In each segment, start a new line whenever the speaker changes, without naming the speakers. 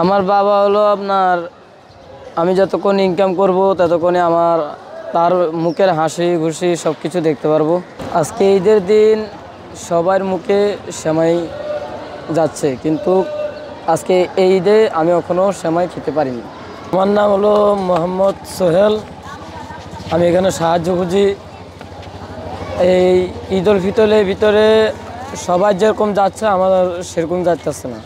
আমার বাবা হলো আপনার আমি যতক্ষণ ইনকাম করব ততক্ষণে আমার তার মুখের হাসি খুশি সব কিছু দেখতে পারবো। আজকে ঈদের দিন সবার মুখে সেমাই যাচ্ছে, কিন্তু আজকে এই ঈদে আমি এখনও সেমাই খেতে পারিনি। আমার নাম হলো মোহাম্মদ সোহেল। আমি এখানে সাহায্য খুঁজি। এই ঈদ উল ফিতরের ভিতরে সবাই যেরকম যাচ্ছে আমার সেরকম যাচ্ছে না।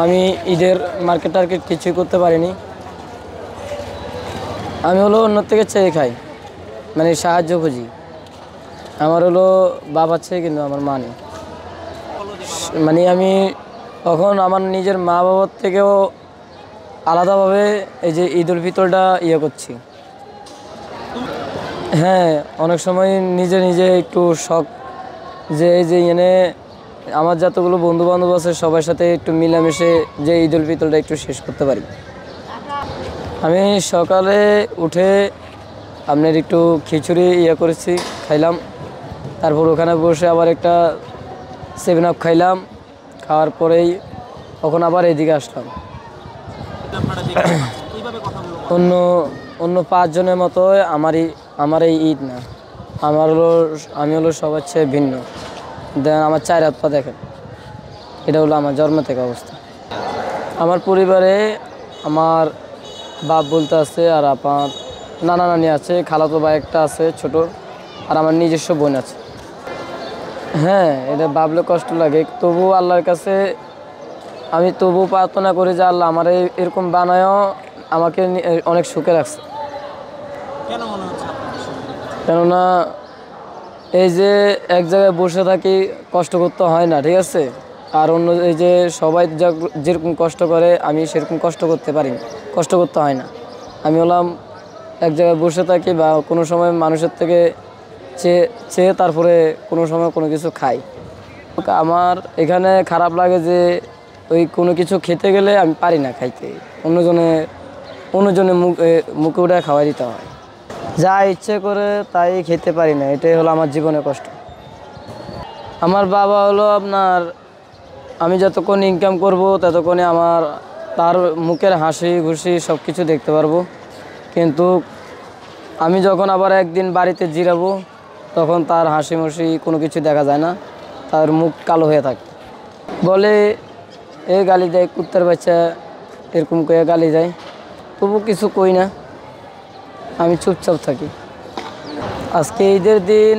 আমি ঈদের মার্কেট টার্কেট কিছুই করতে পারিনি। আমি হলো অন্য থেকে চেয়ে খাই, মানে সাহায্য খুঁজি। আমার হলো বাবা আছে কিন্তু আমার মা নেই। মানে আমি তখন আমার নিজের মা বাবার থেকেও আলাদাভাবে এই যে ঈদ উল ফিতরটা করছি। হ্যাঁ, অনেক সময় নিজে নিজে একটু শখ যে এই যে আমার যতগুলো বন্ধু বান্ধব আছে সবার সাথে একটু মিলেমিশে যে ঈদ উল ফিতরটা একটু শেষ করতে পারি। আমি সকালে উঠে আপনার একটু খিচুড়ি করেছি, খাইলাম। তারপর ওখানে বসে আবার একটা 7 আপ খাইলাম। খাওয়ার পরেই তখন আবার এদিকে আসলাম। অন্য অন্য 5 জনের মতো আমার এই ঈদ না। আমি হলো সবার চেয়ে ভিন্ন। দেন আমার 4 হাত পা দেখেন, এটা হলো আমার জন্ম থেকে অবস্থা। আমার পরিবারে আমার বাপ বলতে আছে, আর আমার নানা নানি আছে, খালাতো ভাই একটা আছে ছোট, আর আমার নিজস্ব বোন আছে। হ্যাঁ, এটা ভাবলে কষ্ট লাগে, তবু আল্লাহর কাছে আমি প্রার্থনা করি যে আল্লাহ আমার এরকম বানায়ও আমাকে অনেক সুখে রাখছে। কেননা এই যে এক জায়গায় বসে থাকি, কষ্ট করতে হয় না, ঠিক আছে। আর অন্য এই যে সবাই যেরকম কষ্ট করে আমি সেরকম কষ্ট করতে পারি না, কষ্ট করতে হয় না। আমি হলাম এক জায়গায় বসে থাকি বা কোনো সময় মানুষের থেকে চেয়ে তারপরে কোনো সময় কোনো কিছু খাই। আমার এখানে খারাপ লাগে যে ওই কোনো কিছু খেতে গেলে আমি পারি না খাইতে, অন্যজনে মুখে উঠে খাওয়াই দিতে হয়। যা ইচ্ছে করে তাই খেতে পারি না, এটাই হলো আমার জীবনের কষ্ট। আমার বাবা হলো আপনার আমি যতক্ষণ ইনকাম করব ততক্ষণে আমার তার মুখের হাসি খুশি সব কিছু দেখতে পারবো। কিন্তু আমি যখন আবার একদিন বাড়িতে জিরাবো তখন তার হাসি খুশি কোনো কিছু দেখা যায় না, তার মুখ কালো হয়ে থাকে। বলে গালি দেয়, কুত্তার বাচ্চা, এরকম করে গালি দেয়, তবু কিছু কই না, আমি চুপচাপ থাকি। আজকে ঈদের দিন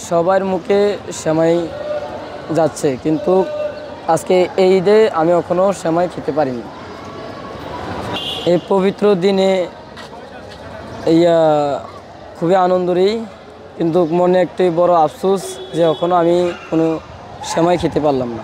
সবার মুখে সেমাই যাচ্ছে, কিন্তু আজকে এই ঈদে আমি এখনও সেমাই খেতে পারিনি। এই পবিত্র দিনে খুবই আনন্দেরই, কিন্তু মনে একটি বড় আফসোস যে এখনও আমি কোনো সেমাই খেতে পারলাম না।